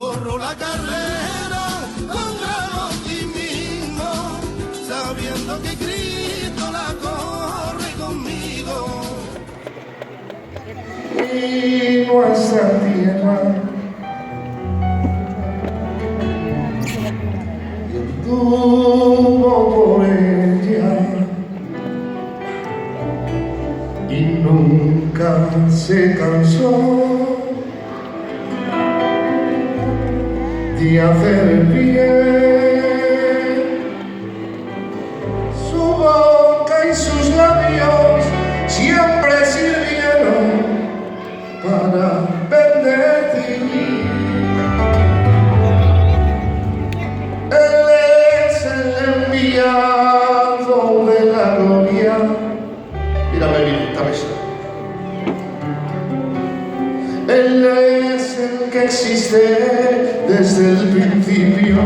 Corro la carrera con gran optimismo, sabiendo que Cristo la corre conmigo. Y nuestra tierra y anduvo por ella y nunca se cansó de hacer el bien. Su boca y sus labios siempre sirvieron para bendecir. Él es el enviado de la gloria. Mírame bien esta vez. Él es el que existe desde el principio.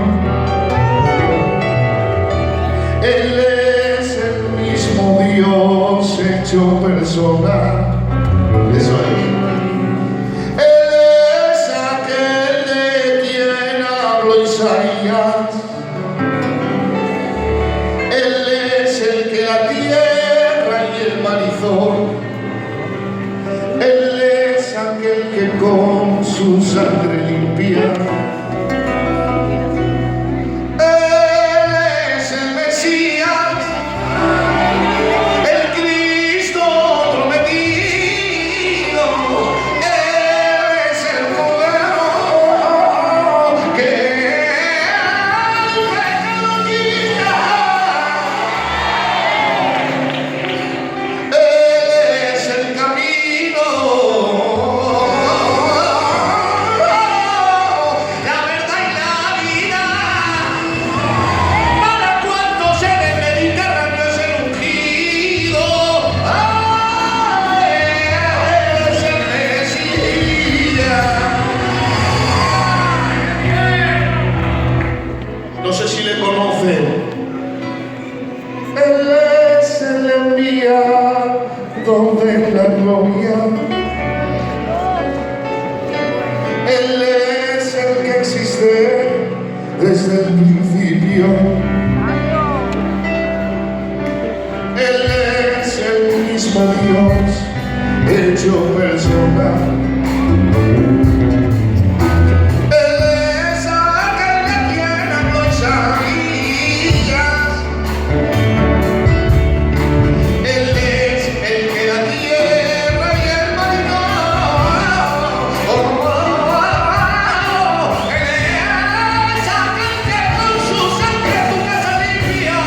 Él es el mismo Dios hecho persona. Eso es. Él es aquel de quien habló Isaías. Él es el que la tierra y el mar hizo. Él es aquel que con su sangre limpia. Él es el Mesías, el Cristo prometido. Él es el Cordero que el pecado quita. Él es el camino, la verdad y la vida. Para cuantos en el Mediterráneo es el ungido. Él es el Mesías. No sé si le conocen. Él es el enviado de la gloria. Él es el que existe desde el principio. Él es el mismo Dios hecho persona. Él es aquel de quien habló Isaías. Él es el que la tierra y el mar hizo. Él es aquel que con su sangre tu casa limpia.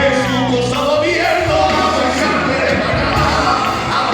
Es su costado abierto, su sangre derramada.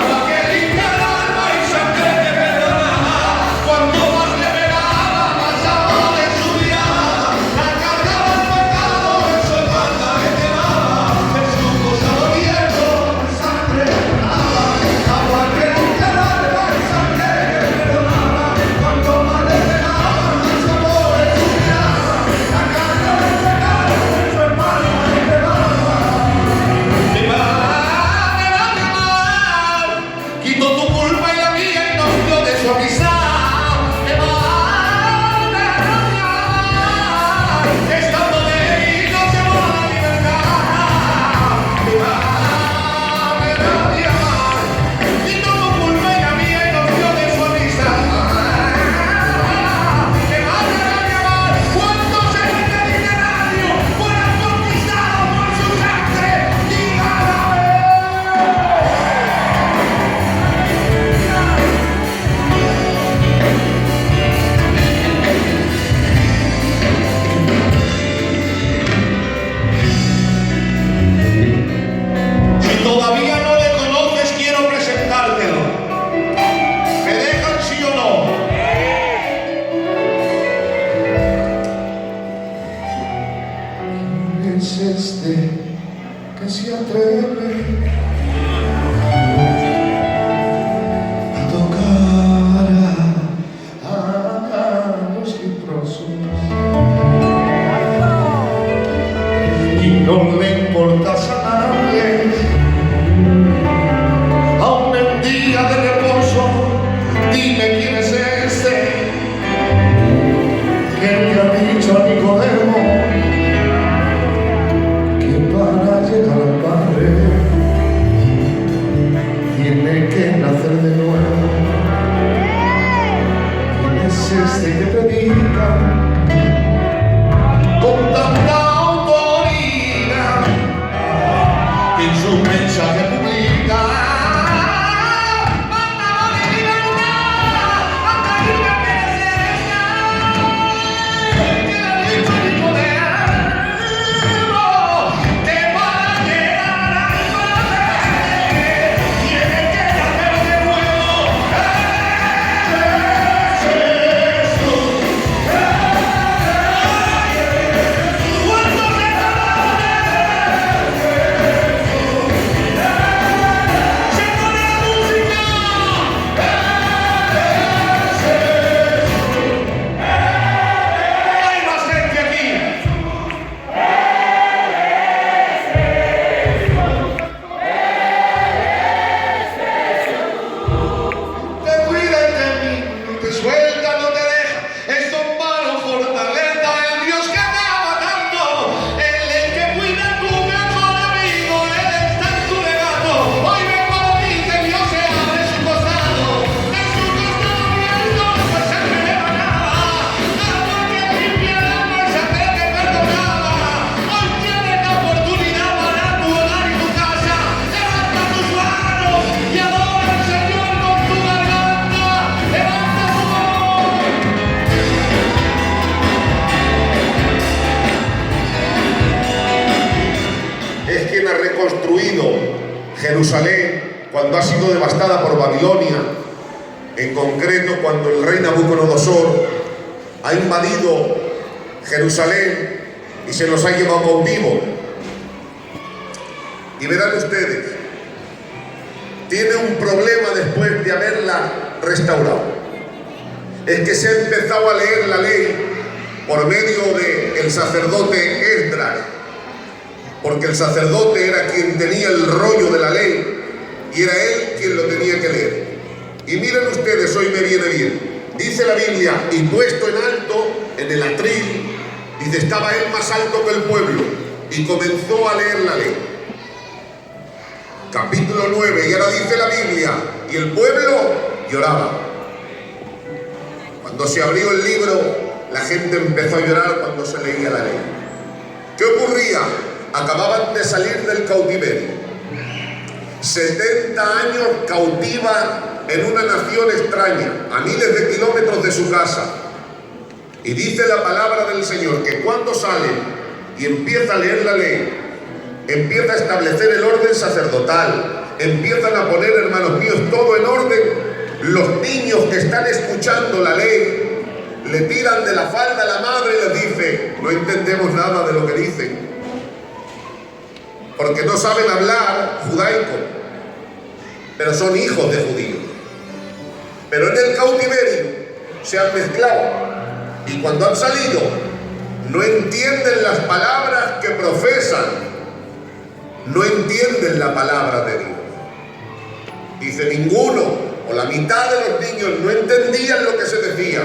este que predica con tanta autoridad que en su mensaje publica. Jerusalén cuando ha sido devastada por Babilonia, en concreto cuando el rey Nabucodonosor ha invadido Jerusalén y se los ha llevado cautivos. Y verán ustedes, tiene un problema después de haberla restaurado. Es que se ha empezado a leer la ley por medio del sacerdote Esdras, porque el sacerdote era quien tenía el rollo de la ley y era él quien lo tenía que leer. Y miren ustedes, hoy me viene bien, dice la Biblia, y puesto en alto, en el atril, dice, estaba él más alto que el pueblo, y comenzó a leer la ley. Capítulo 9, y ahora dice la Biblia, y el pueblo lloraba. Cuando se abrió el libro, la gente empezó a llorar cuando se leía la ley. ¿Qué ocurría? Acababan de salir del cautiverio. 70 años cautiva en una nación extraña, a miles de kilómetros de su casa. Y dice la palabra del Señor que cuando salen y empieza a leer la ley, empieza a establecer el orden sacerdotal, empiezan a poner, hermanos míos, todo en orden. Los niños que están escuchando la ley le tiran de la falda a la madre y les dice, no entendemos nada de lo que dicen, porque no saben hablar judaico, pero son hijos de judíos. Pero en el cautiverio se han mezclado y cuando han salido no entienden las palabras que profesan, no entienden la palabra de Dios. Dice, ninguno o la mitad de los niños no entendían lo que se decía.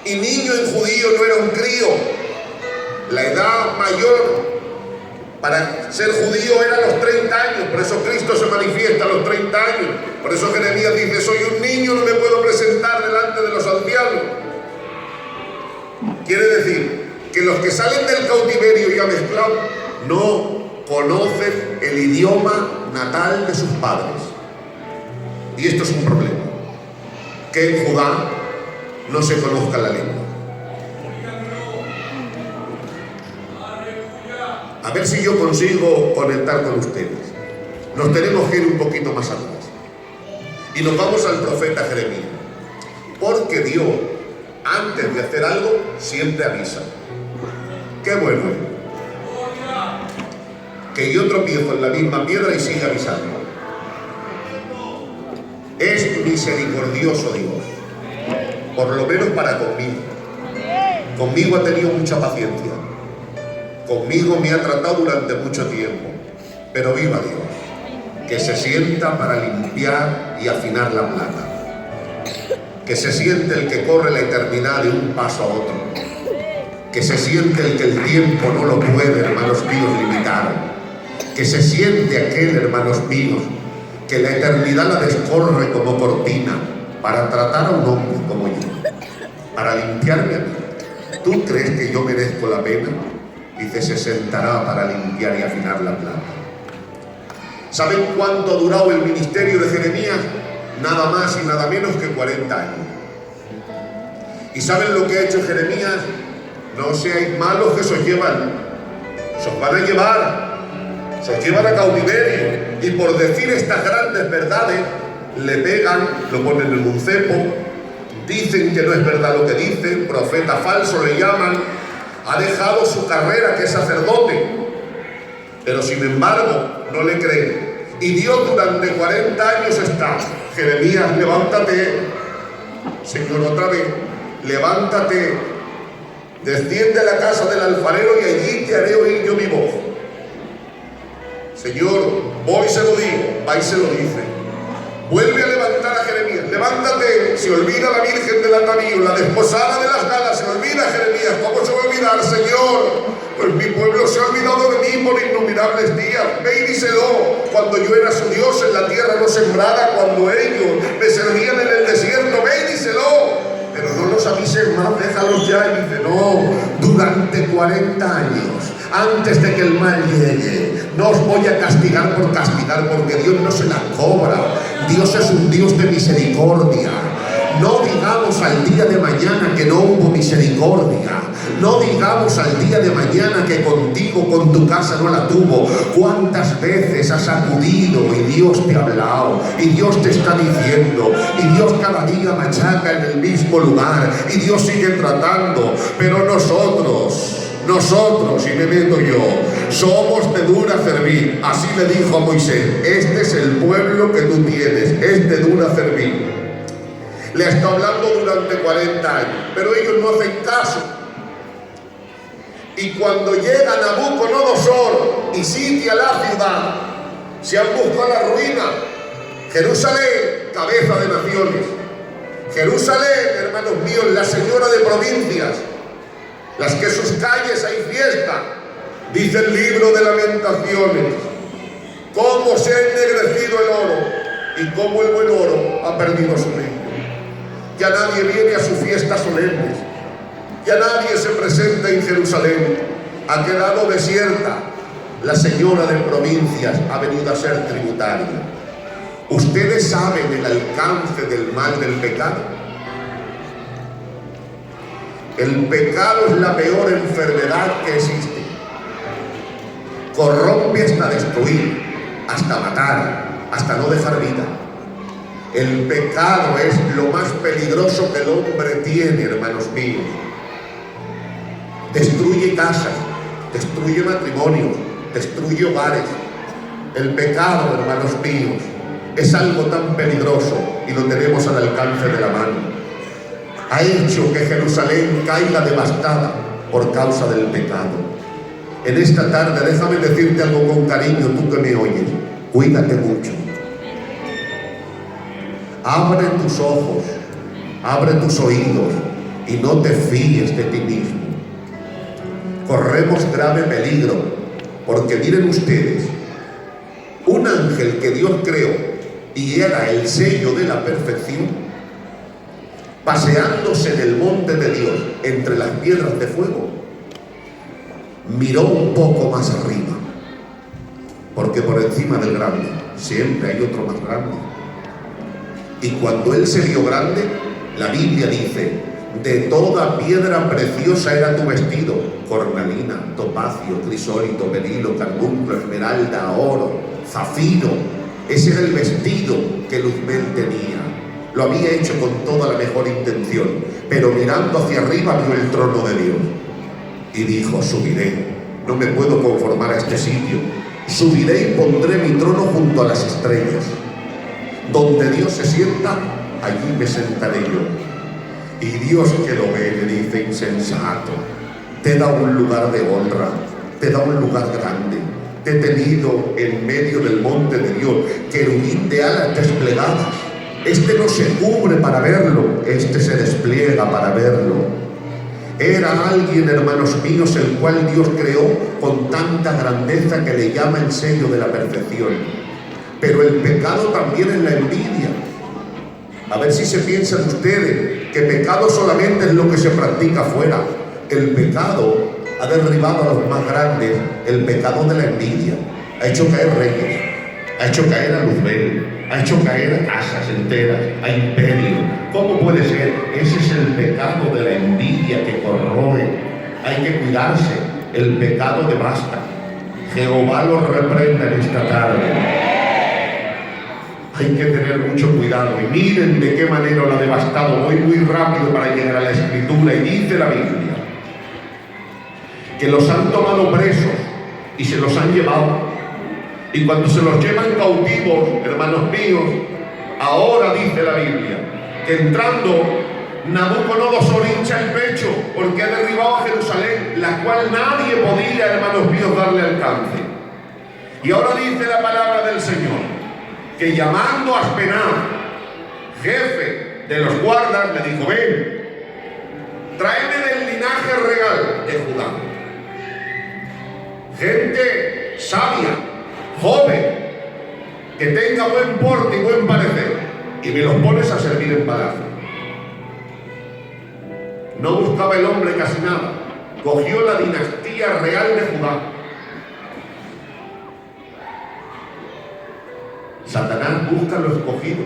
Y niño en judío no era un crío. La edad mayor para ser judío era los 30 años, por eso Cristo se manifiesta a los 30 años. Por eso Jeremías dice, soy un niño, no me puedo presentar delante de los ancianos. Quiere decir que los que salen del cautiverio ya mezclados no conocen el idioma natal de sus padres. Y esto es un problema, que en Judá no se conozca la lengua. A ver si yo consigo conectar con ustedes. Nos tenemos que ir un poquito más atrás. Y nos vamos al profeta Jeremías. Porque Dios, antes de hacer algo, siempre avisa. Qué bueno es que yo tropiezo en la misma piedra y siga avisando. Es misericordioso Dios, por lo menos para conmigo. Conmigo ha tenido mucha paciencia. Conmigo me ha tratado durante mucho tiempo. Pero viva Dios, que se sienta para limpiar y afinar la plata. Que se siente el que corre la eternidad de un paso a otro. Que se siente el que el tiempo no lo puede, hermanos míos, limitar. Que se siente aquel, hermanos míos, que la eternidad la descorre como cortina para tratar a un hombre como yo, para para limpiarme a mí. ¿Tú crees que yo merezco la pena? Dice, se sentará para limpiar y afinar la plata. ¿Saben cuánto ha durado el ministerio de Jeremías? Nada más y nada menos que 40 años. ¿Y saben lo que ha hecho Jeremías? No seáis malos, que se os llevan. Se os van a llevar. Se os llevan a cautiverio. Y por decir estas grandes verdades, le pegan, lo ponen en un cepo, dicen que no es verdad lo que dicen, profeta falso le llaman, ha dejado su carrera, que es sacerdote, pero sin embargo no le creen. Y Dios durante 40 años está, Jeremías, levántate, Señor, otra vez, levántate, desciende a la casa del alfarero y allí te haré oír yo mi voz. Señor, voy y se lo digo, va y se lo dice. Vuelve a levantar a Jeremías, levántate, se olvida la Virgen del atavío, la desposada de las galas, se olvida Jeremías. ¿Cómo se va a olvidar, Señor? Pues mi pueblo se ha olvidado de mí por innumerables días. Ve y díselo, cuando yo era su Dios en la tierra no sembrada, cuando ellos me servían en el desierto, ve y díselo. Pero no los avises más, déjalos ya. Y dice, no, durante 40 años, antes de que el mal llegue, no os voy a castigar por castigar, porque Dios no se la cobra. Dios es un Dios de misericordia. No digamos al día de mañana que no hubo misericordia. No digamos al día de mañana que contigo, con tu casa no la tuvo. ¿Cuántas veces has acudido y Dios te ha hablado? Y Dios te está diciendo. Y Dios cada día machaca en el mismo lugar. Y Dios sigue tratando. Pero nosotros, y me meto yo, somos de dura cerviz. Así le dijo a Moisés, este es el pueblo que tú tienes, es de dura cerviz. Le está hablando durante 40 años, pero ellos no hacen caso. Y cuando llega Nabucodonosor y sitia la ciudad, se han buscado la ruina. Jerusalén, cabeza de naciones. Jerusalén, hermanos míos, la señora de provincias, las que sus calles hay fiesta. Dice el libro de Lamentaciones, cómo se ha ennegrecido el oro y cómo el buen oro ha perdido su brillo. Ya nadie viene a sus fiestas solemnes, ya nadie se presenta en Jerusalén, ha quedado desierta. La señora de provincias ha venido a ser tributaria. ¿Ustedes saben el alcance del mal del pecado? El pecado es la peor enfermedad que existe. Corrompe hasta destruir, hasta matar, hasta no dejar vida. El pecado es lo más peligroso que el hombre tiene, hermanos míos. Destruye casas, destruye matrimonios, destruye hogares. El pecado, hermanos míos, es algo tan peligroso y lo tenemos al alcance de la mano. Ha hecho que Jerusalén caiga devastada por causa del pecado. En esta tarde déjame decirte algo con cariño, tú que me oyes, cuídate mucho. Abre tus ojos, abre tus oídos y no te fíes de ti mismo. Corremos grave peligro, porque miren ustedes, un ángel que Dios creó y era el sello de la perfección, paseándose en el monte de Dios entre las piedras de fuego, miró un poco más arriba, porque por encima del grande siempre hay otro más grande. Y cuando él se vio grande, la Biblia dice, de toda piedra preciosa era tu vestido, cornalina, topacio, crisólito, berilo, carbunclo, esmeralda, oro, zafiro. Ese era el vestido que Luzbel tenía. Lo había hecho con toda la mejor intención, pero mirando hacia arriba vio el trono de Dios y dijo, subiré, no me puedo conformar a este sitio, subiré y pondré mi trono junto a las estrellas. Donde Dios se sienta, allí me sentaré yo. Y Dios, que lo ve, le dice, insensato, te da un lugar de honra, te da un lugar grande, te he tenido en medio del monte de Dios, querubín de alas desplegadas. Este no se cubre para verlo, este se despliega para verlo. Era alguien, hermanos míos, el cual Dios creó con tanta grandeza que le llama el sello de la perfección. Pero el pecado también es la envidia. A ver si se piensan ustedes, que pecado solamente es lo que se practica afuera. El pecado ha derribado a los más grandes, el pecado de la envidia. Ha hecho caer reyes, ha hecho caer a Luzbel, ha hecho caer a casas enteras, a imperios. ¿Cómo puede ser? Ese es el pecado de la envidia que corroe. Hay que cuidarse. El pecado devasta. Jehová lo reprenda en esta tarde. Hay que tener mucho cuidado. Y miren de qué manera lo ha devastado. Voy muy rápido para llegar a la Escritura. Y dice la Biblia que los han tomado presos y se los han llevado. Y cuando se los llevan cautivos, hermanos míos, ahora dice la Biblia que entrando Nabucodonosor hincha el pecho porque ha derribado a Jerusalén, la cual nadie podía, hermanos míos, darle alcance. Y ahora dice la palabra del Señor que llamando a Aspenaz, jefe de los guardas, le dijo: ven, tráeme del linaje real de Judá gente sabia, joven, que tenga buen porte y buen parecer, y me los pones a servir en palacio. No buscaba el hombre casi nada, cogió la dinastía real de Judá. Satanás busca lo escogido,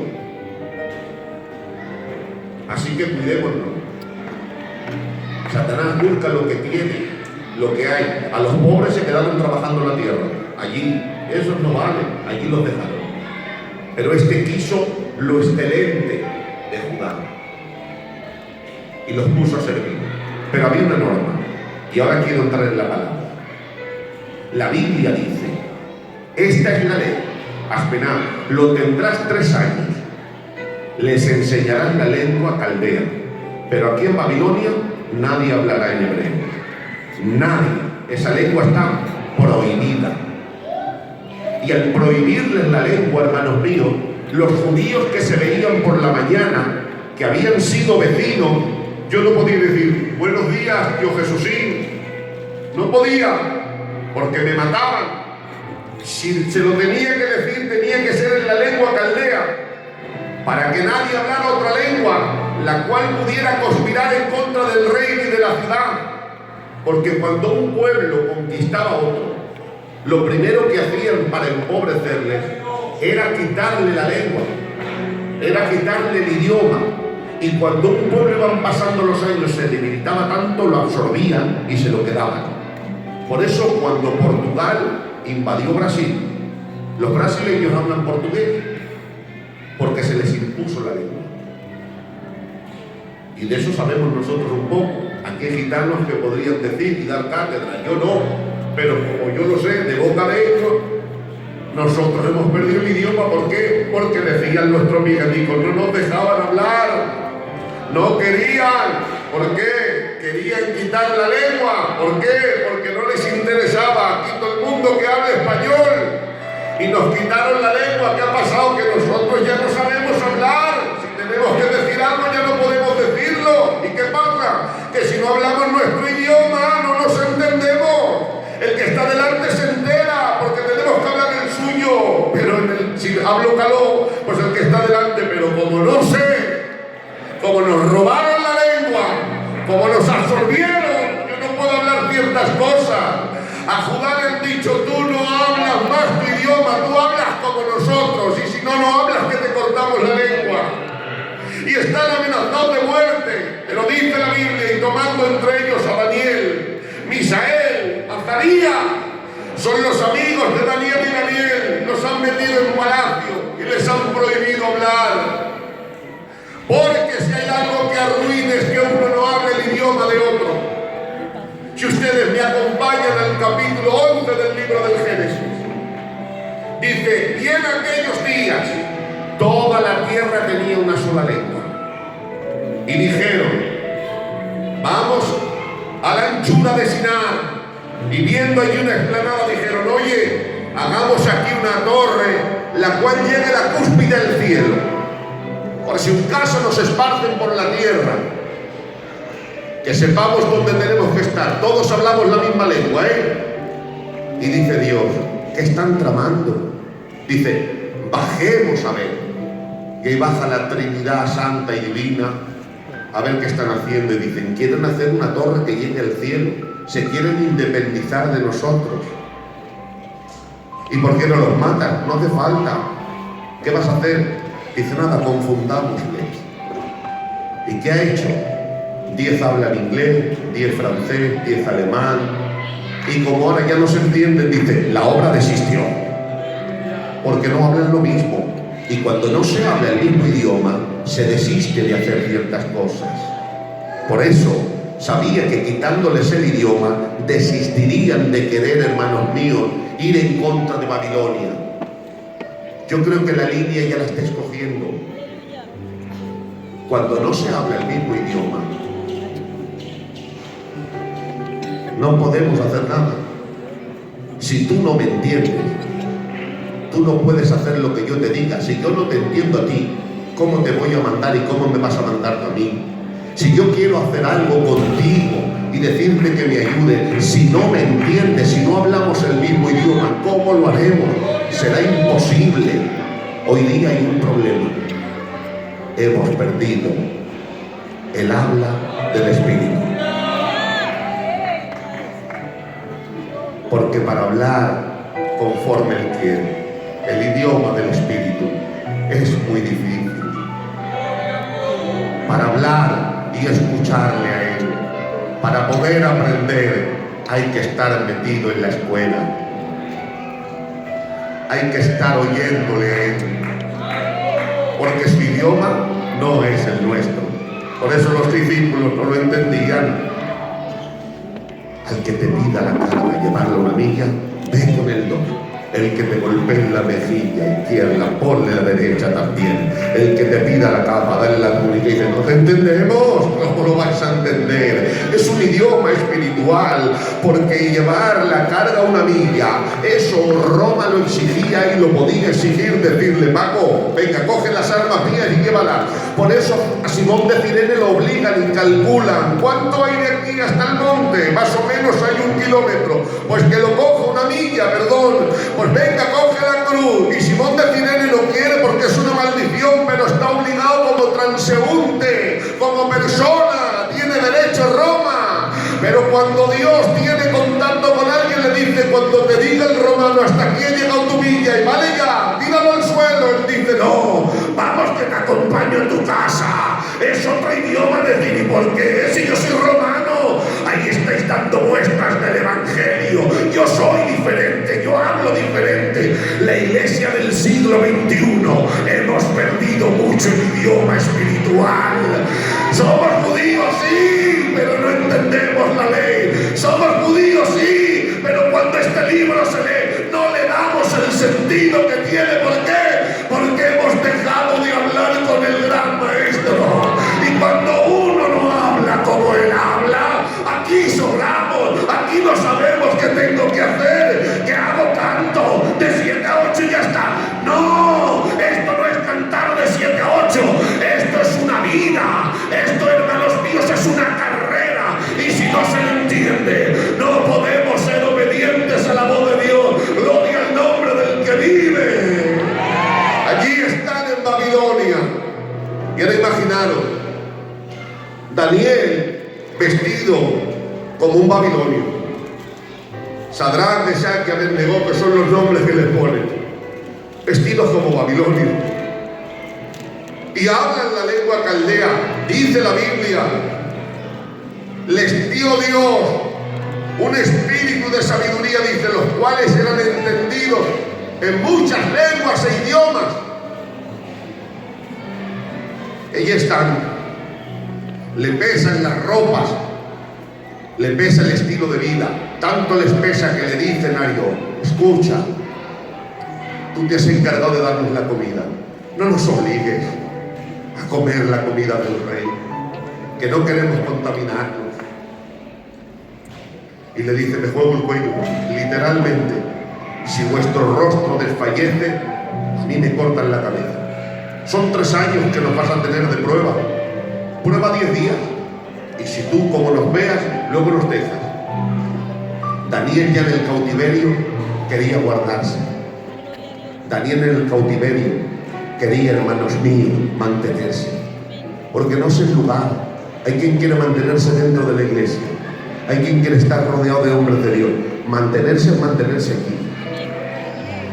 así que cuidémonos. Satanás busca lo que tiene, lo que hay. A los pobres se quedaron trabajando en la tierra, allí, esos no valen, allí los dejaron. Pero este quiso lo excelente de Judá y los puso a servir. Pero había una norma, y ahora quiero entrar en la palabra. La Biblia dice: esta es la ley. Aspenaz, lo tendrás 3 años, les enseñarán la lengua caldea, pero aquí en Babilonia nadie hablará en hebreo, nadie. Esa lengua está prohibida. Y al prohibirles la lengua, hermanos míos, los judíos que se veían por la mañana, que habían sido vecinos, yo no podía decir: buenos días, tío Jesucín. No podía, porque me mataban. Si se lo tenía que decir, tenía que ser en la lengua caldea, para que nadie hablara otra lengua, la cual pudiera conspirar en contra del rey y de la ciudad. Porque cuando un pueblo conquistaba a otro, lo primero que hacían para empobrecerles era quitarle la lengua, era quitarle el idioma. Y cuando un pueblo iban pasando los años, se debilitaba tanto, lo absorbían y se lo quedaban. Por eso cuando Portugal invadió Brasil, los brasileños hablan portugués, porque se les impuso la lengua. Y de eso sabemos nosotros un poco. Aquí hay gitanos que podrían decir y dar cátedra, yo no, pero como yo lo sé de boca de ellos, nosotros hemos perdido el idioma. ¿Por qué? Porque decían nuestros miguelicos, no nos dejaban hablar, no querían. ¿Por qué? Querían quitar la lengua. ¿Por qué? Porque no les interesaba. Aquí todo el mundo que hable español, y nos quitaron la lengua. ¿Qué ha pasado? Que nosotros ya no sabemos hablar. Si tenemos que decir algo ya no podemos decirlo. ¿Y qué pasa? Que si no hablamos nuestro idioma no nos entendemos. El que está delante se entera porque tenemos que hablar el suyo. Pero si hablo caló, pues el que está delante, pero como no sé, como nos robaron la lengua, como nos absorbieron, yo no puedo hablar ciertas cosas. A Judá le han dicho: tú no hablas más tu idioma, tú hablas como nosotros, y si no, no hablas, que te cortamos la lengua. Y están amenazados de muerte. Pero dice la Biblia: y tomando entre ellos a Daniel, Misael, Azarías, son los amigos de Daniel y Daniel, los han metido en palacio y les han prohibido hablar. Porque si hay algo que arruine es que uno no hable el idioma de otro. Si ustedes me acompañan al capítulo 11 del libro del Génesis, dice: y en aquellos días toda la tierra tenía una sola lengua. Y dijeron: vamos a la anchura de Sinar. Y viendo allí una explanada, dijeron: oye, hagamos aquí una torre, la cual llegue a la cúspide del cielo, por si un caso nos esparcen por la tierra, que sepamos dónde tenemos que estar. Todos hablamos la misma lengua, Y dice Dios: ¿qué están tramando? Dice: bajemos a ver. Y ahí baja la Trinidad Santa y Divina, a ver qué están haciendo, y dicen, quieren hacer una torre que llegue al cielo, se quieren independizar de nosotros. ¿Y por qué no los matan? No hace falta. ¿Qué vas a hacer? Dice, nada, confundámosles. ¿Y qué ha hecho? 10 hablan inglés, 10 francés, 10 alemán, y como ahora ya no se entienden, dice, la obra desistió, porque no hablan lo mismo. Y cuando no se habla el mismo idioma, se desiste de hacer ciertas cosas. Por eso sabía que quitándoles el idioma, desistirían de querer, hermanos míos, ir en contra de Babilonia. Yo creo que la línea ya la está escogiendo. Cuando no se habla el mismo idioma, no podemos hacer nada. Si tú no me entiendes, tú no puedes hacer lo que yo te diga. Si yo no te entiendo a ti, ¿cómo te voy a mandar y cómo me vas a mandar a mí? Si yo quiero hacer algo contigo y decirte que me ayude, si no me entiendes, si no hablamos el mismo idioma, ¿cómo lo haremos? Será imposible. Hoy día hay un problema. Hemos perdido el habla del Espíritu. Porque para hablar conforme Él quiere, el idioma del Espíritu, es muy difícil. Para hablar y escucharle a Él, para poder aprender, hay que estar metido en la escuela. Hay que estar oyéndole a Él. Porque su idioma no es el nuestro. Por eso los discípulos no lo entendían. Al que te pida la carga llevarlo una milla, ve con el don. El que te golpee en la mejilla izquierda, ponle la derecha también. El que te pida la capa, dale la túnica y dice, no te entendemos. ¿Cómo lo vais a entender? Es un idioma espiritual, porque llevar la carga una milla, eso Roma lo exigía y lo podía exigir, decirle, Paco, venga, coge las armas mías y llévalas. Por eso a Simón de Cirene lo obligan y calculan, ¿cuánto hay de aquí hasta el monte? Más o menos hay 1 kilómetro. Pues que lo coja una milla, perdón. Pues venga, coge la cruz. Y Simón de Cirene lo quiere porque es una maldición, pero está obligado como transeúnte, como persona, tiene derecho a Roma. Pero cuando Dios tiene contacto con alguien, le dice, cuando te diga el romano, hasta aquí he llegado tu milla, y vale ya, tíralo al suelo. Él dice, no, vamos que te acompaño en tu casa. Es otro idioma, decir, ¿y por qué? Si yo soy romano. Ahí estáis dando muestras del Evangelio. Yo soy diferente, yo hablo diferente. La iglesia del siglo XXI hemos perdido mucho el idioma espiritual. Somos judíos, sí, pero no entendemos la ley. Somos judíos, sí, pero cuando este libro se lee, no le damos el sentido que tiene. ¿Por qué? Porque hemos dejado de hablar con el gran maestro. Y cuando uno no habla como él habla, aquí sobramos, aquí no sabemos qué tengo que hacer, qué hago canto, de 7 a 8 y ya está. No, esto no es cantar de 7 a 8, esto es una vida, esto, hermanos míos, es una carrera, y si no se lo entiende, no podemos ser obedientes a la voz de Dios. Gloria al nombre del que vive. Allí están en Babilonia, y ahora imaginaros, Daniel vestido como un babilonio, Sadrach, Mesach y Abednego, que son los nombres que les ponen, vestidos como babilonios, y hablan la lengua caldea. Dice la Biblia, les dio Dios un espíritu de sabiduría, dice, los cuales eran entendidos en muchas lenguas e idiomas. Ellos están, le pesan las ropas, le pesa el estilo de vida, tanto les pesa que le dicen a Dios, escucha, tú te has encargado de darnos la comida, no nos obligues a comer la comida del rey, que no queremos contaminarnos. Y le dice, me juego el cuello, literalmente, si vuestro rostro desfallece, a mí me cortan la cabeza. Son 3 años que nos vas a tener de prueba. Prueba 10 días. Y si tú, como nos veas, luego nos dejas. Daniel ya en el cautiverio quería guardarse. Daniel en el cautiverio quería, hermanos míos, mantenerse. Porque no es el lugar, Hay quien quiere mantenerse dentro de la iglesia. Hay quien quiere estar rodeado de hombres de Dios. Mantenerse es mantenerse aquí.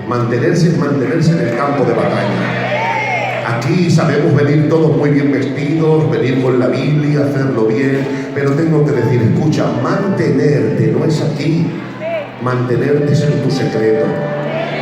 Mantenerse es mantenerse en el campo de batalla. Aquí sabemos venir todos muy bien vestidos, venir con la Biblia, hacerlo bien, pero tengo que decir, escucha, mantenerte no es aquí. Mantenerte es en tu secreto.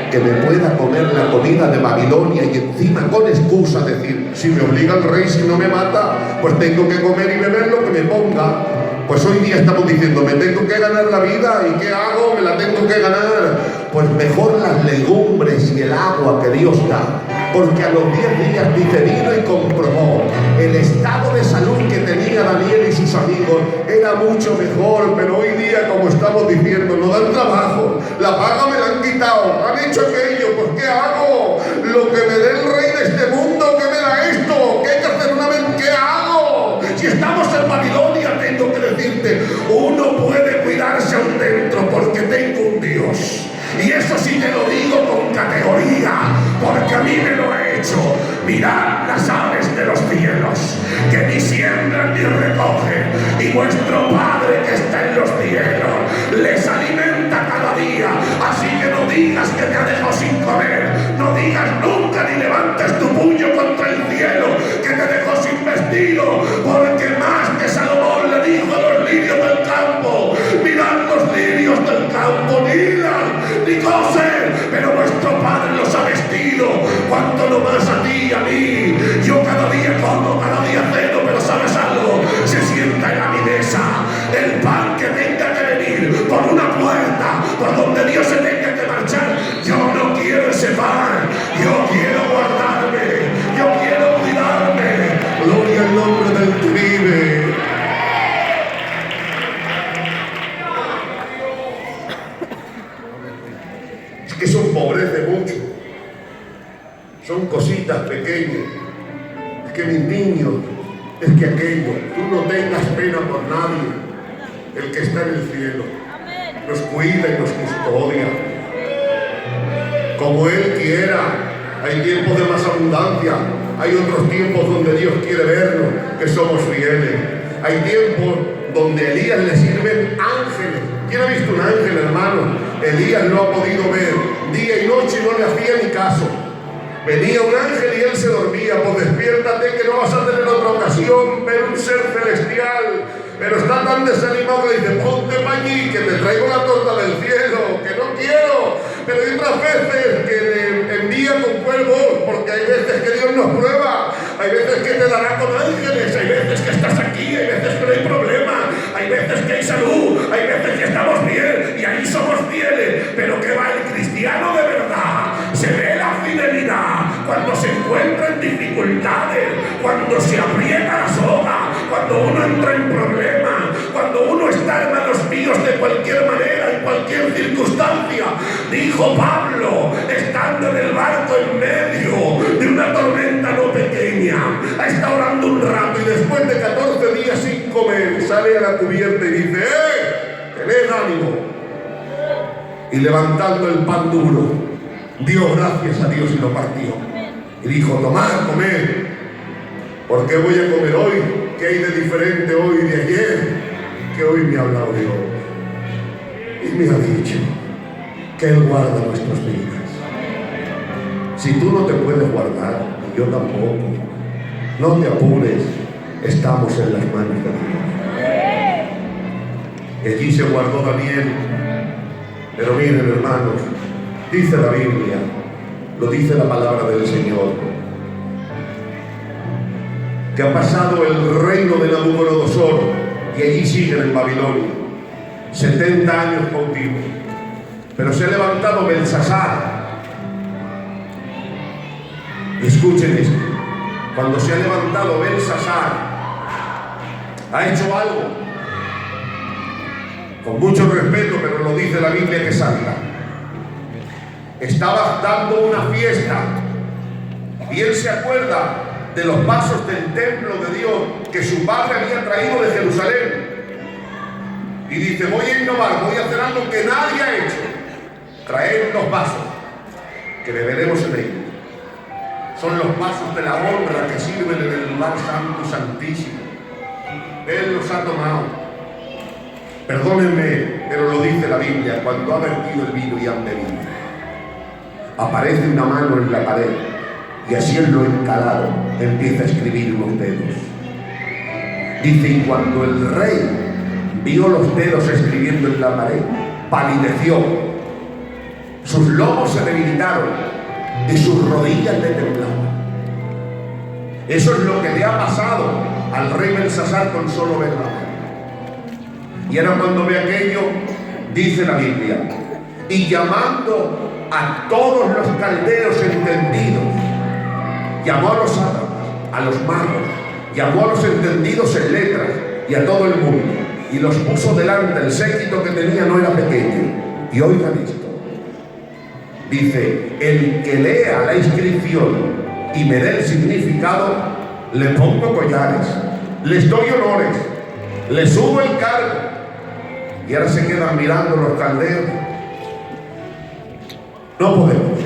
Que me pueda comer la comida de Babilonia y encima con excusa decir, si me obliga el rey, si no me mata, pues tengo que comer y beber lo que me ponga. Pues hoy día estamos diciendo, me tengo que ganar la vida, ¿y qué hago? Me la tengo que ganar. Pues mejor las legumbres y el agua que Dios da, porque a los 10 días dice, vino y comprobó el estado de salud que tenía Daniel y sus amigos era mucho mejor, pero hoy día, como estamos diciendo, no dan trabajo, la paga me la han quitado, han hecho aquello, pues ¿qué hago? Lo que me dé el rey de este mundo, ¿qué me da esto? ¿Qué hay que hacer una vez? ¿Qué hago? Si estamos en Babilonia, tengo que decirte, uno puede cuidarse aún dentro porque tengo un Dios. Y eso sí te lo digo con categoría, porque a mí me lo ha hecho. Mirad las aves de los cielos, que ni siembran ni recogen, y vuestro Padre que está en los cielos les alimenta cada día. Así que no digas que te ha dejado sin comer, no digas nunca ni levantes tu puño contra el cielo que te dejó sin vestido, porque más que Salomón le dijo a los lirios del campo, mirad los lirios del campo, ni cosen, pero vuestro Padre los ha vestido, cuanto no más a ti y a mí. Yo cada día como, cada día ceno, pero ¿sabes algo? Se sienta en la mi mesa el pan que tenga que venir por una puerta, por donde Dios se tenga que marchar. Yo no quiero ese pan, yo quiero guardarme, yo quiero cuidarme. Gloria al nombre del que vive. Que eso empobrece mucho, son cositas pequeñas. Es que mis niños, es que aquello, tú no tengas pena por nadie. El que está en el cielo nos cuida y nos custodia como Él quiera. Hay tiempos de más abundancia, hay otros tiempos donde Dios quiere vernos que somos fieles. Hay tiempos donde a Elías le sirven ángeles. ¿Quién ha visto un ángel, hermano? Elías lo ha podido ver día y noche y no le hacía ni caso. Venía un ángel y él se dormía. Pues despiértate que no vas a tener otra ocasión ver un ser celestial. Pero está tan desanimado que dice, ponte para allí que te traigo la torta del cielo, que no quiero. Pero hay otras veces que le envía con cuervos, porque hay veces que Dios nos prueba, hay veces que te dará con ángeles, hay veces que estás aquí, hay veces que no hay problema, hay veces que hay salud, hay veces que estamos bien y ahí somos fieles. Pero que va el cristiano de verdad, se ve la fidelidad cuando se encuentra en dificultades, cuando se aprieta la soga, cuando uno entra en problemas, cuando uno está, hermanos míos, de cualquier manera, en cualquier circunstancia. Dijo Pablo, estando en el barco en medio de una tormenta no pequeña, está orando un rato y después de 14 días sin comer, sale a la cubierta y dice, tened ánimo. Y levantando el pan duro, dio gracias a Dios y lo partió. Y dijo, tomad, comed, porque voy a comer hoy. ¿Qué hay de diferente hoy de ayer? Que hoy me ha hablado Dios y me ha dicho que Él guarda nuestras vidas. Si tú no te puedes guardar, y yo tampoco, no te apures, estamos en las manos de Dios. Y allí se guardó Daniel. Pero miren, hermanos, dice la Biblia, lo dice la palabra del Señor, que ha pasado el reino de Nabucodonosor y allí siguen en Babilonia, 70 años cautivos. Pero se ha levantado Belsasar. Y escuchen esto, cuando se ha levantado Belsasar, ha hecho algo, con mucho respeto, pero lo dice la Biblia que es santa. Estaba dando una fiesta y él se acuerda de los vasos del templo de Dios que su padre había traído de Jerusalén. Y dice, voy a innovar, voy a hacer algo que nadie ha hecho. Traer unos vasos que beberemos en ellos. Son los vasos de la honra que sirven en el lugar santo y santísimo. Él los ha tomado. Perdónenme, pero lo dice la Biblia, cuando ha vertido el vino y han bebido, aparece una mano en la pared y así en lo encalado empieza a escribir unos dedos. Dice, y cuando el rey vio los dedos escribiendo en la pared, palideció, sus lomos se debilitaron y sus rodillas le temblaban. Eso es lo que le ha pasado al rey Belsasar con solo ver la mano. Y ahora cuando ve aquello, dice la Biblia, y llamando a todos los caldeos entendidos, llamó a los sátrapas, a los magos, llamó a los entendidos en letras y a todo el mundo, y los puso delante. El séquito que tenía no era pequeño. Y oigan esto, dice, el que lea la inscripción y me dé el significado, le pongo collares, les doy honores, le subo el cargo. Y ahora se quedan mirando los caldeos. No podemos.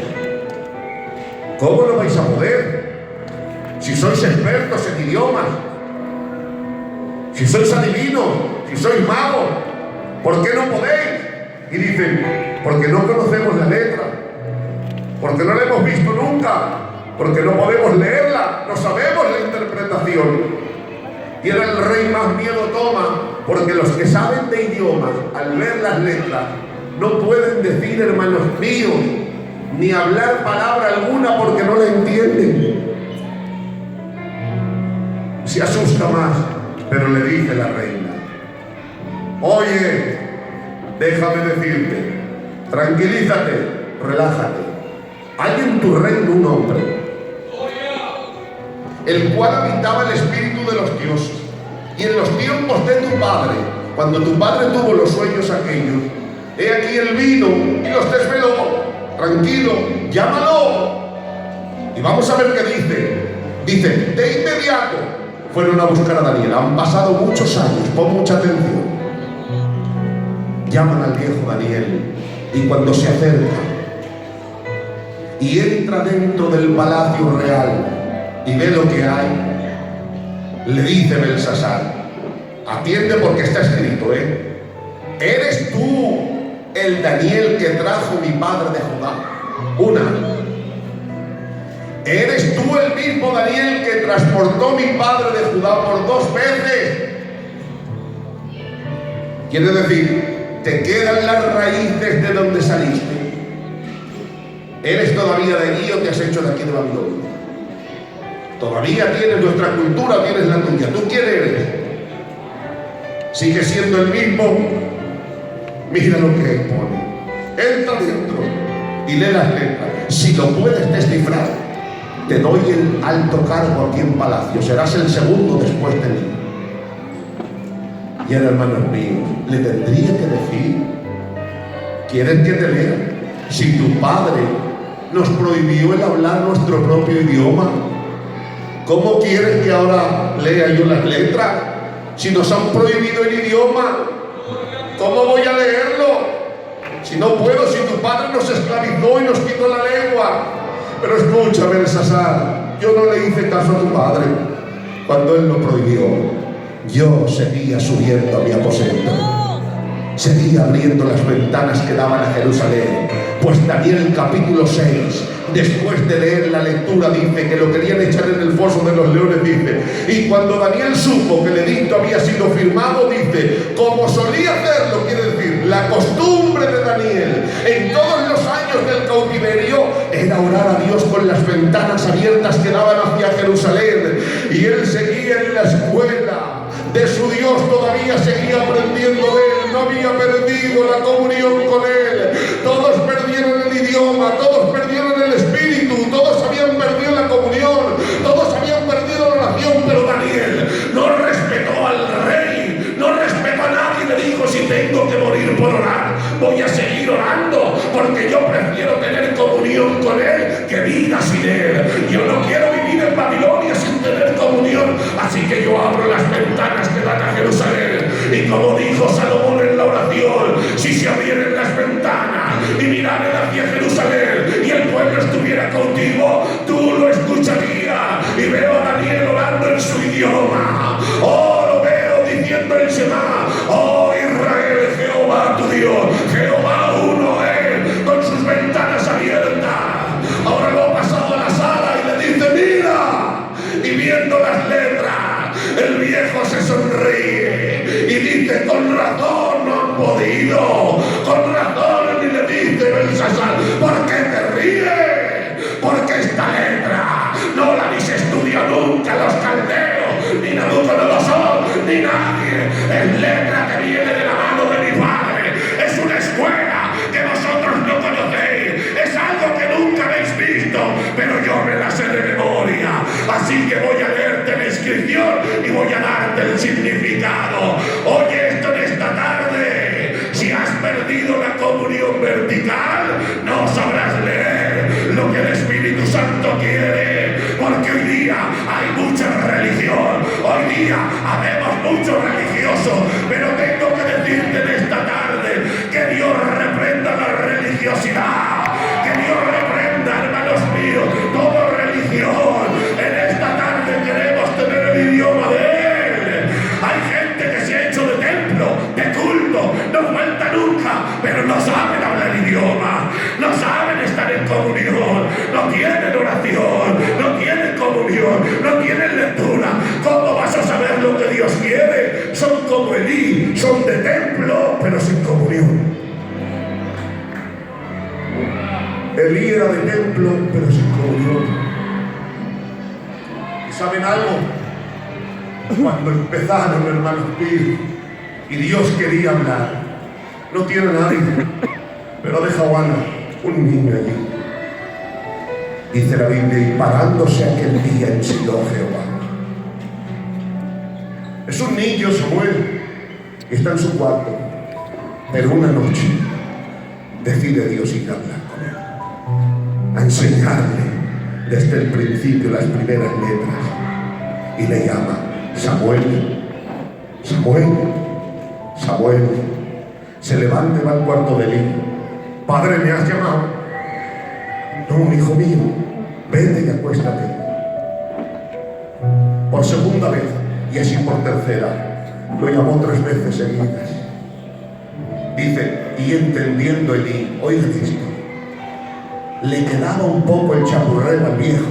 ¿Cómo no vais a poder? Si sois expertos en idiomas, si sois adivinos, si sois magos, ¿por qué no podéis? Y dicen, porque no conocemos la letra, porque no la hemos visto nunca, porque no podemos leerla, no sabemos la interpretación. Y ahora el rey más miedo toma, porque los que saben de idiomas, al ver las letras, no pueden decir hermanos míos, ni hablar palabra alguna porque no la entienden. Se asusta más, pero le dice la reina, oye, déjame decirte, tranquilízate, relájate. Hay en tu reino un hombre, el cual habitaba el espíritu de los dioses. Y en los tiempos de tu padre, cuando tu padre tuvo los sueños aquellos, he aquí él vino y los desveló. Tranquilo, llámalo. Y vamos a ver qué dice. Dice, de inmediato fueron a buscar a Daniel. Han pasado muchos años, pon mucha atención. Llaman al viejo Daniel y cuando se acerca y entra dentro del palacio real y ve lo que hay, le dice Belsasar, atiende porque está escrito, ¿eres tú el Daniel que trajo mi padre de Judá? Una. ¿Eres tú el mismo Daniel que transportó mi padre de Judá por 2 veces? Quiere decir, te quedan las raíces de donde saliste. ¿Eres todavía de allí o te has hecho de aquí de Babilonia? Todavía tienes nuestra cultura, tienes la tuya. ¿Tú quién eres? ¿Sigue siendo el mismo? Mira lo que pone. Entra dentro y lee las letras. Si lo puedes descifrar, te doy el alto cargo aquí en palacio. Serás el segundo después de mí. Y ahora, hermanos míos, le tendría que decir, ¿quieres que te lea? Si tu padre nos prohibió el hablar nuestro propio idioma, ¿cómo quieres que ahora lea yo las letras? Si nos han prohibido el idioma, ¿cómo voy a leerlo? Si no puedo, si tu padre nos esclavizó y nos quitó la lengua. Pero escucha, Belsasar, yo no le hice caso a tu padre cuando él lo prohibió. Yo seguía subiendo a mi aposento, seguía abriendo las ventanas que daban a Jerusalén. Pues Daniel capítulo 6, después de leer la lectura, dice que lo querían echar en el foso de los leones, dice, y cuando Daniel supo que el edicto había sido firmado, dice, como solía hacerlo, quiere decir, la costumbre de Daniel en todos los años del cautiverio era orar a Dios con las ventanas abiertas que daban hacia Jerusalén, y él seguía en la escuela de su Dios, todavía seguía aprendiendo de él, no había perdido la comunión con él. Todos perdieron el idioma, todos perdieron el espíritu, todos habían perdido la comunión, todos habían perdido la oración, pero Daniel no respetó al rey, no respetó a nadie, le dijo, si tengo que morir por orar, voy a seguir orando, porque yo prefiero tener comunión con él que vida sin él. Yo no quiero vivir en Babilonia sin tener comunión, así que yo abro las ventanas que dan a Jerusalén. Y como dijo Salomón en la oración, si se abrieran las ventanas y miraran hacia Jerusalén y el pueblo estuviera cautivo, tú lo escucharías. Y veo a Daniel orando en su idioma. Oh, lo veo, el Shema: oh Israel, Jehová tu Dios, Jehová uno es, con sus ventanas abiertas. Ahora lo ha pasado a la sala y le dice: mira. Y viendo las letras, el viejo se sonríe y dice: con razón no han podido, con razón. Y le dice Belsasar: ¿por qué te ríes? Porque esta letra no la habéis estudiado nunca los caldeos, ni Nabucodonosor, ni nadie. Es letra que viene de la mano de mi padre. Es una escuela que vosotros no conocéis. Es algo que nunca habéis visto, pero yo me la sé de memoria. Así que voy a leerte la inscripción y voy a darte el significado. Oye esto en esta tarde. Si has perdido la comunión vertical, no sabrás leer lo que el Espíritu Santo quiere, porque hoy día hay mucha religión, hoy día habemos muchos religiosos, pero tengo que decirte en esta tarde que Dios reprenda la religiosidad, que Dios reprenda, hermanos míos, toda religión. En esta tarde queremos tener el idioma de Él. Hay gente que se ha hecho de templo, de culto, no falta nunca, pero no saben hablar idioma, no saben estar en comunión, no tienen oración, no tienen comunión, no tienen lectura. ¿Cómo vas a saber lo que Dios quiere? Son como Elí, son de templo, pero sin comunión. Elí era de templo, pero sin comunión. ¿Y saben algo? Cuando empezaron, hermanos míos, y Dios quería hablar, no tiene nadie, pero deja a Juana, un niño allí. Dice la Biblia: y parándose aquel día en Silo Jehová. Es un niño, Samuel, y está en su cuarto, pero una noche decide Dios ir a hablar con él, a enseñarle desde el principio las primeras letras, y le llama: Samuel, Samuel, Samuel. Se levanta y va al cuarto de Elí. Padre, ¿me has llamado? No, hijo mío, vete y acuéstate. Por segunda vez, y así por tercera, lo llamó 3 veces seguidas. Dice: y entendiendo Elí, oiga esto, le quedaba un poco el chapurreo al viejo,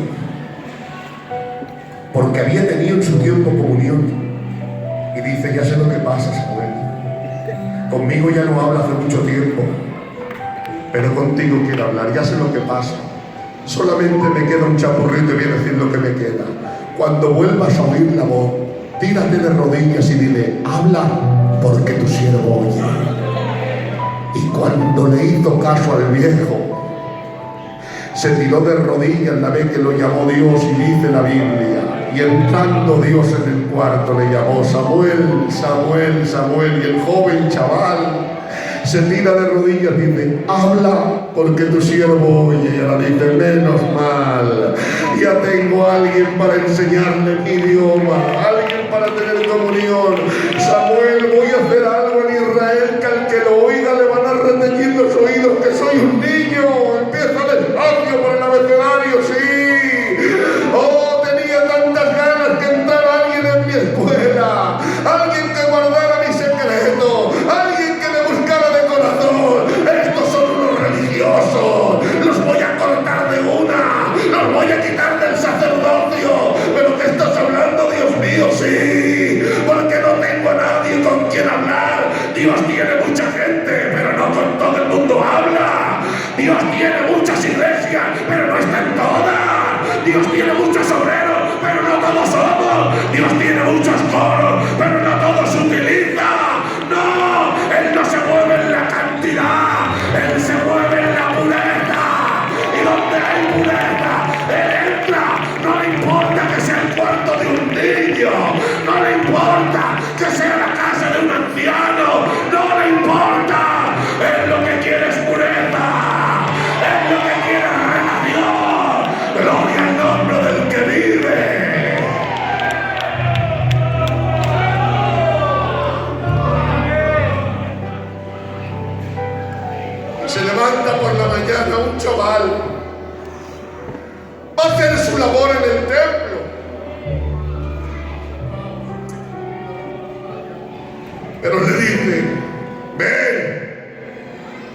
porque había tenido en su tiempo comunión. Y dice: ya sé lo que pasa, Samuel. Conmigo ya no habla hace mucho tiempo, pero contigo quiero hablar. Ya sé lo que pasa. Solamente me queda un chapurrito y viene a decir lo que me queda. Cuando vuelvas a oír la voz, tírate de rodillas y dile: habla, porque tu siervo oye. Y cuando le hizo caso al viejo, se tiró de rodillas la vez que lo llamó Dios, y dice la Biblia: y entrando Dios en el cuarto le llamó: Samuel, Samuel, Samuel. Y el joven chaval se tira de rodillas y dice: habla, porque tu siervo oye. Y ahora dice: menos mal, ya tengo a alguien para enseñarle mi idioma, alguien para tener comunión. Samuel, voy a hacer algo en Israel que al que lo oiga le van a reteñir los oídos, que soy un niño. Empieza despacio por el abecedario, sí. Oh, tenía tantas ganas que entrara alguien en mi escuela, alguien que guardara mi secreto, alguien que me buscara de corazón. Estos son unos religiosos, los voy a cortar de una, los voy a quitar del sacerdocio. ¿Pero qué estás hablando, Dios mío? Sí, porque no tengo a nadie con quien hablar. Dios tiene mucha gente, pero no con todo el mundo habla. Dios tiene muchas iglesias, pero no están todas. Dios tiene muchos obreros, pero no todos somos. Dios tiene muchos coros, pero no todos utiliza. No, Él no se mueve en la cantidad, Él se mueve en la pureza. Y donde hay pureza, Él entra. No le importa que sea el cuarto de un niño, no le importa que sea la casa de un anciano, no le importa. Él lo que quiere es pureza, Él lo que quiere es relación. Gloria al nombre del que vive. Se levanta por la mañana un chaval, va a hacer su labor en el templo. Pero le dice, ven.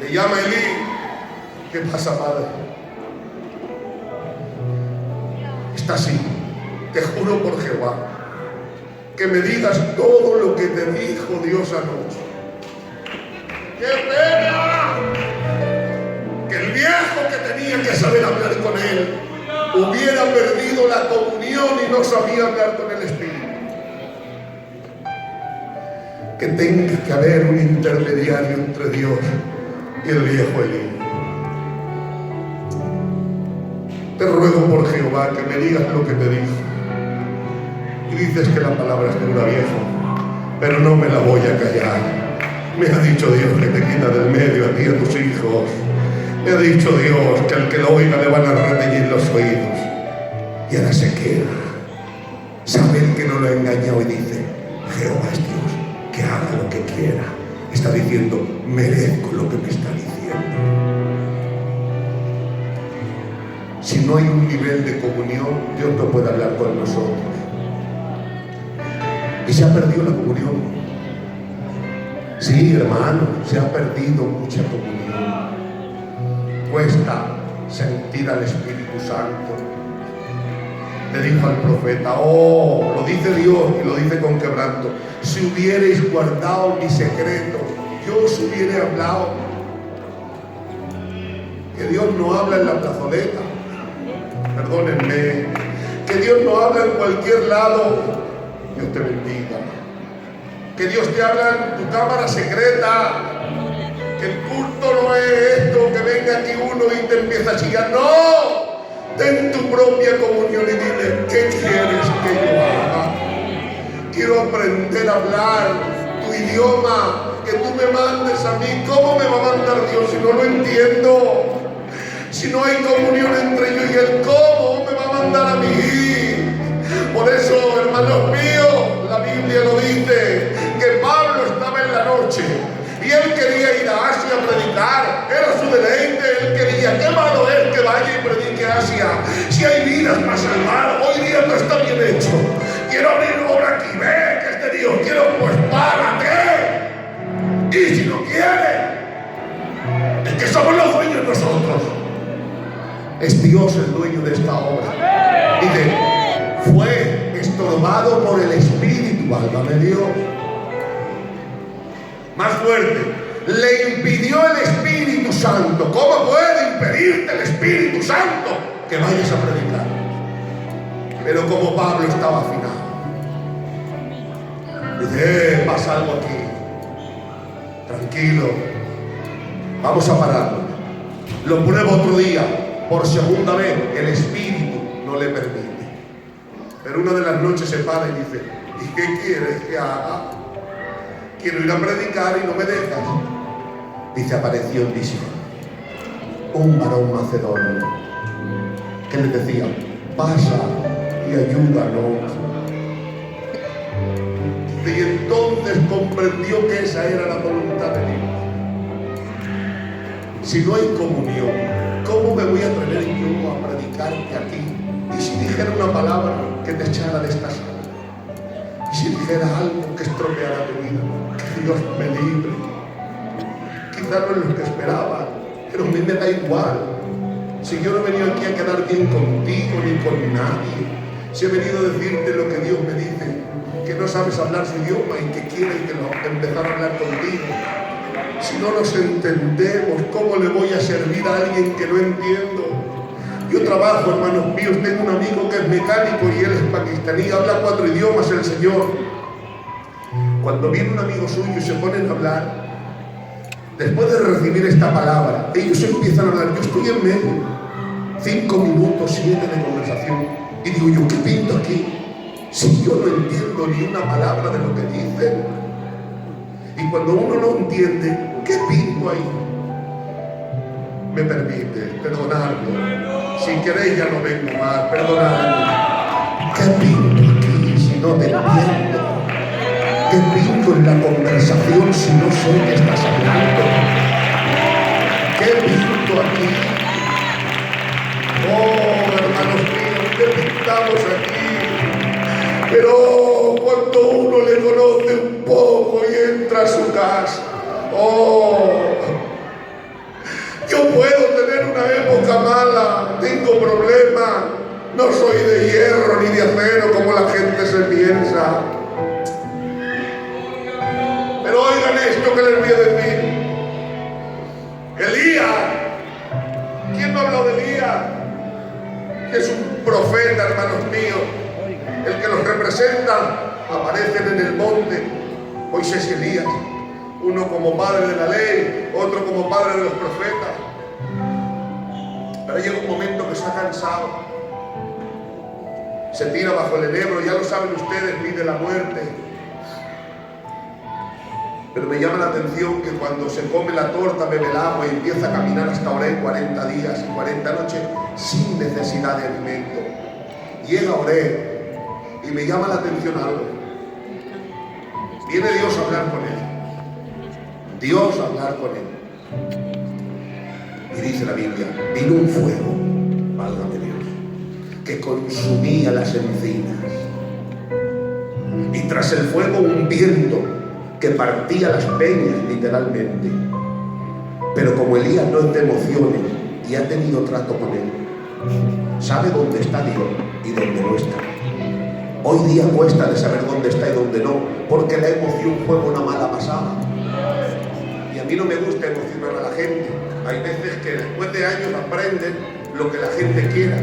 Le llama Elí. ¿Qué pasa, padre? Está así. Te juro por Jehová que me digas todo lo que te dijo Dios anoche. ¡Qué pena! Que el viejo que tenía que saber hablar con él hubiera perdido la comunión y no sabía hablar con el Espíritu. Que tenga que haber un intermediario entre Dios y el viejo Elí. Te ruego por Jehová que me digas lo que te dijo. Y dices que la palabra es dura, viejo, pero no me la voy a callar. Me ha dicho Dios que te quita del medio a ti y a tus hijos. Me ha dicho Dios que al que lo oiga le van a reteñir los oídos. Y ahora se queda. Sabe que no lo ha engañado y dice, Jehová es Dios, que haga lo que quiera. Está diciendo, merezco lo que me está diciendo. Si no hay un nivel de comunión, Dios no puede hablar con nosotros. Y se ha perdido la comunión. Sí, hermano, se ha perdido mucha comunión. Cuesta sentir al Espíritu Santo. Le dijo al profeta, oh, lo dice Dios y lo dice con quebranto, si hubierais guardado mi secreto, yo os hubiera hablado. Que Dios no habla en la plazoleta, perdónenme, que Dios no habla en cualquier lado. Dios te bendiga. Que Dios te habla en tu cámara secreta. Que el culto no es esto, que venga aquí uno y te empieza a chillar. ¡No! Ten tu propia comunión y dile, ¿qué quieres que yo haga? Quiero aprender a hablar tu idioma, que tú me mandes a mí. ¿Cómo me va a mandar Dios si no lo entiendo? Si no hay comunión entre yo y Él, ¿cómo me va a mandar a mí? Por eso, hermanos míos, la Biblia lo dice, que Pablo estaba en la noche y él quería ir a Asia a predicar, era su deleite, él quería, qué malo es que vaya y predique a Asia, si hay vidas para salvar, hoy día no está bien hecho, quiero abrir obra aquí, ve que es de Dios, quiero, pues págate, y si no quiere, es que somos los dueños nosotros, es Dios el dueño de esta obra, dice, fue estorbado por el Espíritu, válgame Dios. Más fuerte, le impidió el Espíritu Santo. ¿Cómo puede impedirte el Espíritu Santo que vayas a predicar? Pero como Pablo estaba afinado, dice, pasa algo aquí, tranquilo, vamos a pararlo. Lo pruebo otro día, por segunda vez, el Espíritu no le permite. Pero una de las noches se para y dice, ¿y qué quieres que haga? Quiero ir a predicar y no me dejas. Dice, apareció en visión un varón macedonio que le decía, pasa y ayúdanos. Y entonces comprendió que esa era la voluntad de Dios. Si no hay comunión, ¿cómo me voy a atrever yo a predicarte aquí? Y si dijera una palabra que te echara de esta sala, y si dijera algo que estropeara tu vida, que Dios me libre. Quizá no es lo que esperaba, pero a mí me da igual. Si yo no he venido aquí a quedar bien contigo ni con nadie, si he venido a decirte lo que Dios me dice, que no sabes hablar su idioma y que quieres empezar a hablar contigo. Si no nos entendemos, ¿cómo le voy a servir a alguien que no entiendo? Yo trabajo, hermanos míos, tengo un amigo que es mecánico y él es pakistaní, habla 4 idiomas el señor. Cuando viene un amigo suyo y se ponen a hablar, después de recibir esta palabra, ellos empiezan a hablar. Yo estoy en medio, 5 minutos, 7 de conversación, y digo yo, ¿qué pinto aquí? Si yo no entiendo ni una palabra de lo que dicen. Y cuando uno no entiende, ¿qué pinto ahí? Me permite perdonarlo. Si queréis ya no vengo más, perdonadme. ¿Qué pinto aquí si no te entiendo? ¿Qué pinto en la conversación si no sé qué estás hablando? ¿Qué pinto aquí? Oh, hermanos míos, ¿qué pintamos aquí? Pero cuando uno le conoce un poco y entra a su casa. Oh, yo puedo tener una época mala, tengo problemas, no soy de hierro ni de acero como la gente se piensa. Pero oigan esto que les voy a decir. Elías, ¿quién no ha hablado de Elías? Que es un profeta, hermanos míos, el que los representa. Aparecen en el monte Moisés y Elías, uno como padre de la ley, otro como padre de los profetas. Pero llega un momento que está cansado, se tira bajo el enebro, ya lo saben ustedes, pide la muerte. Pero me llama la atención que cuando se come la torta, bebe el agua y empieza a caminar hasta Oré 40 días y 40 noches sin necesidad de alimento. Llega a Oré y me llama la atención algo. Viene Dios a hablar con él. Dios a hablar con él. Y dice la Biblia, vino un fuego, válgame Dios, que consumía las encinas. Y tras el fuego un viento que partía las peñas, literalmente. Pero como Elías no es de emociones y ha tenido trato con él, sabe dónde está Dios y dónde no está. Hoy día cuesta de saber dónde está y dónde no, porque la emoción juega una mala pasada. Y a mí no me gusta emocionar a la gente. Hay veces que después de años aprenden lo que la gente quiera.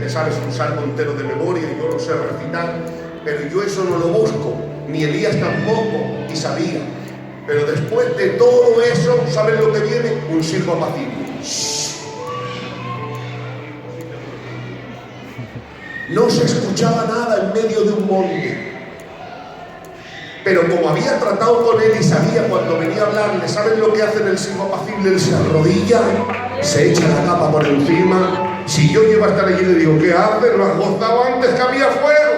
Te sabes un salmo entero de memoria y yo lo sé recitar, pero yo eso no lo busco, ni Elías tampoco, y sabía. Pero después de todo eso, ¿saben lo que viene? Un silbo apacible. No se escuchaba nada en medio de un monte. Pero como había tratado con él y sabía cuando venía a hablarle, ¿saben lo que hace en el silbo apacible? Él se arrodilla, se echa la capa por encima. Si yo llego a estar allí y le digo, ¿qué haces? ¿No has gozado antes que había fuego?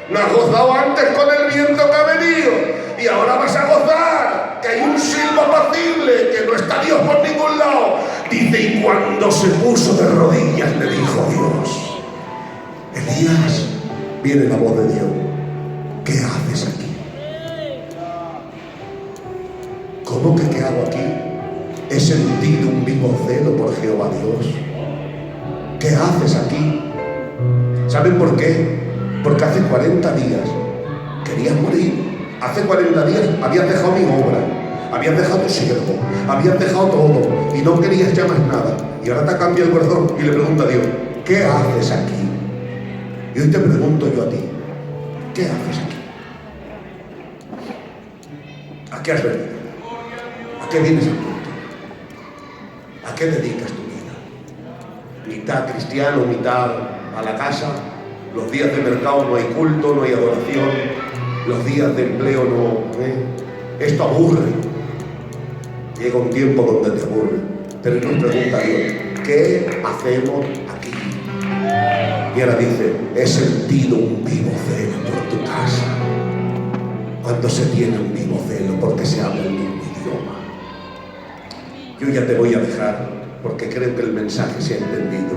¿No has gozado antes con el viento que ha venido? Y ahora vas a gozar, que hay un silbo apacible, que no está Dios por ningún lado. Dice, y cuando se puso de rodillas le dijo Dios, Elías, viene la voz de Dios, ¿qué haces aquí? ¿Cómo que qué hago aquí? He sentido un vivo celo por Jehová Dios. ¿Qué haces aquí? ¿Saben por qué? Porque hace 40 días querías morir. Hace 40 días habías dejado mi obra, habías dejado tu siervo, habías dejado todo y no querías ya más nada. Y ahora te cambia el corazón y le pregunta a Dios, ¿qué haces aquí? Y hoy te pregunto yo a ti, ¿qué haces aquí? ¿A qué has venido? ¿A qué vienes al culto? ¿A qué dedicas tu vida? Mitad cristiano, mitad a la casa. Los días de mercado no hay culto, no hay adoración. Los días de empleo no. Esto aburre. Llega un tiempo donde te aburre. Pero nos pregunta Dios, ¿qué hacemos aquí? Y ahora dice, he sentido un vivo celo por tu casa. Cuando se tiene un vivo celo, porque se habla el mismo idioma. Yo ya te voy a dejar, porque creo que el mensaje se ha entendido.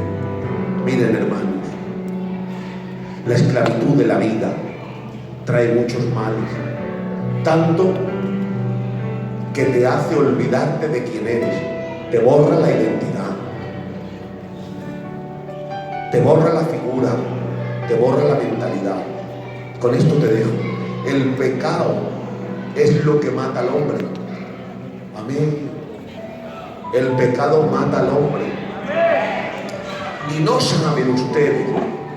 Miren, hermanos, la esclavitud de la vida trae muchos males, tanto que te hace olvidarte de quién eres, te borra la identidad, te borra la figura, te borra la mentalidad. Con esto te dejo. El pecado es lo que mata al hombre. Amén. El pecado mata al hombre. Y no saben ustedes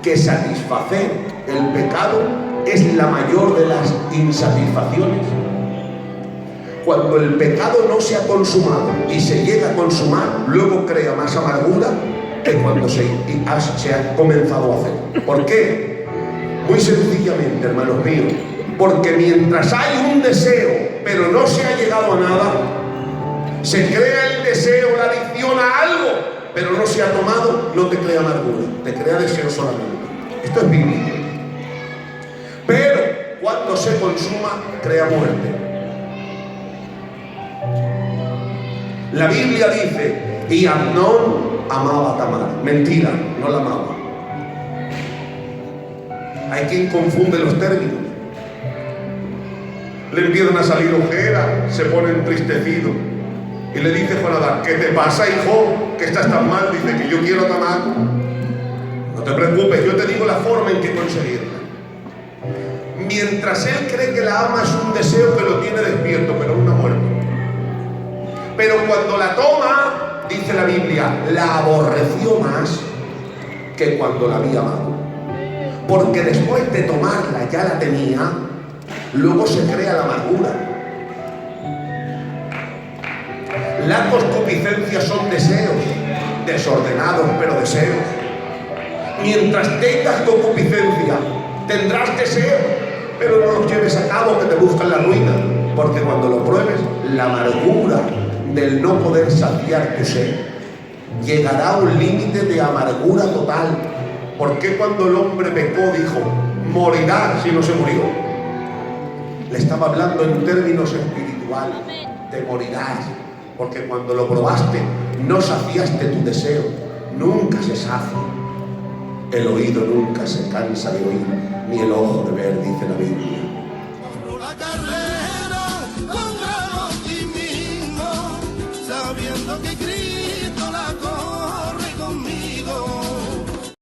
que satisfacer el pecado es la mayor de las insatisfacciones. Cuando el pecado no se ha consumado y se llega a consumar, luego crea más amargura que cuando se ha comenzado a hacer. ¿Por qué? Muy sencillamente, hermanos míos, porque mientras hay un deseo, pero no se ha llegado a nada, se crea el deseo, la adicción a algo, pero no se ha tomado, no te crea amargura, te crea deseo solamente. Esto es bíblico. Pero cuando se consuma, crea muerte. La Biblia dice, y Amnón amaba a Tamar. Mentira, no la amaba. Hay quien confunde los términos. le empiezan a salir ojeras, se pone entristecido. Y le dice Jonadab: ¿qué te pasa, hijo? ¿Que estás tan mal? Dice: que yo quiero a Tamar. No te preocupes, yo te digo la forma en que conseguirla. Mientras él cree que la ama, es un deseo que lo tiene despierto, pero aún no ha muerto. Pero cuando la toma, dice la Biblia, la aborreció más que cuando la había amado. Porque después de tomarla ya la tenía, luego se crea la amargura. Las concupiscencias son deseos, desordenados pero deseos. Mientras tengas concupiscencia, tendrás deseos, pero no los lleves a cabo, que te buscan la ruina. Porque cuando lo pruebes, la amargura del no poder saciar tu sed llegará a un límite de amargura total. Porque cuando el hombre pecó dijo: morirá si no se murió. Le estaba hablando en términos espirituales. Te morirás, porque cuando lo probaste no saciaste tu deseo. Nunca se sacia. El oído nunca se cansa de oír, ni el ojo de ver, dice la Biblia.